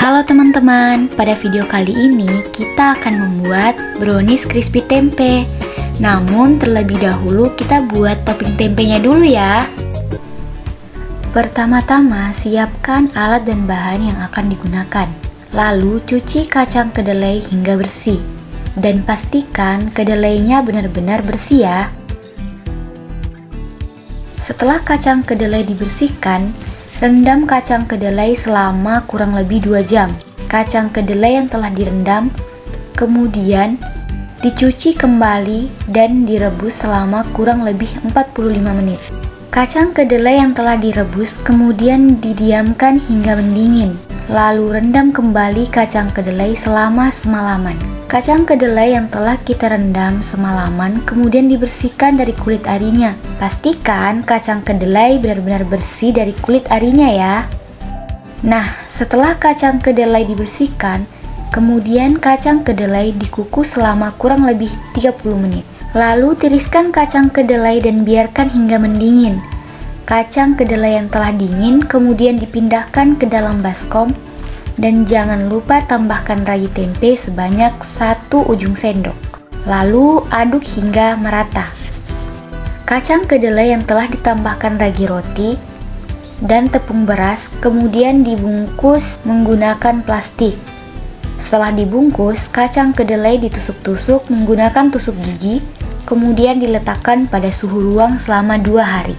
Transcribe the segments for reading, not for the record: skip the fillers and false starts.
Halo teman-teman, pada video kali ini kita akan membuat brownies crispy tempe. Namun terlebih dahulu kita buat topping tempenya dulu ya. Pertama-tama siapkan alat dan bahan yang akan digunakan. Lalu cuci kacang kedelai hingga bersih. Dan pastikan kedelainya benar-benar bersih ya. Setelah kacang kedelai dibersihkan, rendam kacang kedelai selama kurang lebih 2 jam. Kacang kedelai yang telah direndam kemudian dicuci kembali dan direbus selama kurang lebih 45 menit. Kacang kedelai yang telah direbus kemudian didiamkan hingga mendingin. Lalu rendam kembali kacang kedelai selama semalaman. Kacang kedelai yang telah kita rendam semalaman kemudian dibersihkan dari kulit arinya. Pastikan kacang kedelai benar-benar bersih dari kulit arinya ya. Nah, setelah kacang kedelai dibersihkan, kemudian kacang kedelai dikukus selama kurang lebih 30 menit. Lalu tiriskan kacang kedelai dan biarkan hingga mendingin. Kacang kedelai yang telah dingin kemudian dipindahkan ke dalam baskom dan jangan lupa tambahkan ragi tempe sebanyak 1 ujung sendok. Lalu aduk hingga merata. Kacang kedelai yang telah ditambahkan ragi roti dan tepung beras kemudian dibungkus menggunakan plastik. Setelah dibungkus, kacang kedelai ditusuk-tusuk menggunakan tusuk gigi, kemudian diletakkan pada suhu ruang selama 2 hari.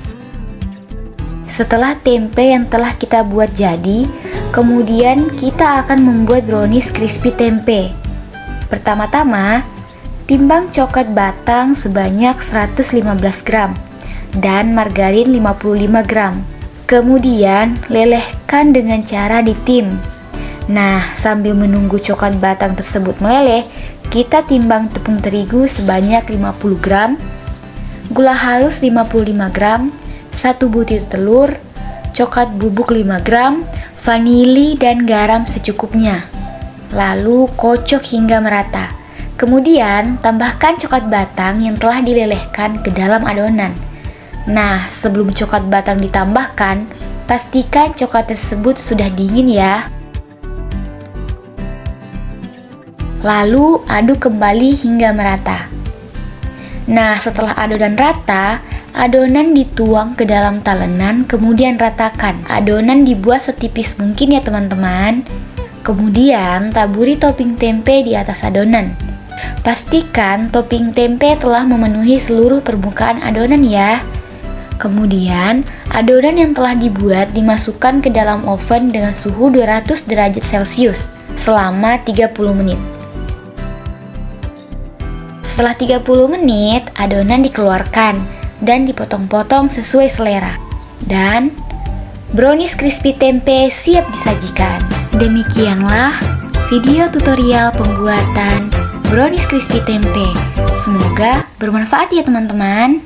Setelah tempe yang telah kita buat jadi, kemudian kita akan membuat brownies crispy tempe. Pertama-tama, timbang coklat batang sebanyak 115 gram dan margarin 55 gram. Kemudian lelehkan dengan cara ditim. Nah, sambil menunggu coklat batang tersebut meleleh, kita timbang tepung terigu sebanyak 50 gram, gula halus 55 gram, 1 butir telur, coklat bubuk 5 gram, vanili dan garam secukupnya. Lalu kocok hingga merata. Kemudian tambahkan coklat batang yang telah dilelehkan ke dalam adonan. Nah, sebelum coklat batang ditambahkan, pastikan coklat tersebut sudah dingin ya. Lalu aduk kembali hingga merata. Nah, setelah adonan rata, adonan dituang ke dalam talenan kemudian ratakan. Adonan dibuat setipis mungkin ya teman-teman. Kemudian taburi topping tempe di atas adonan. Pastikan topping tempe telah memenuhi seluruh permukaan adonan ya. Kemudian adonan yang telah dibuat dimasukkan ke dalam oven dengan suhu 200 derajat Celcius selama 30 menit. Setelah 30 menit, adonan dikeluarkan dan dipotong-potong sesuai selera. Dan brownies crispy tempe siap disajikan. Demikianlah video tutorial pembuatan brownies crispy tempe. Semoga bermanfaat ya teman-teman.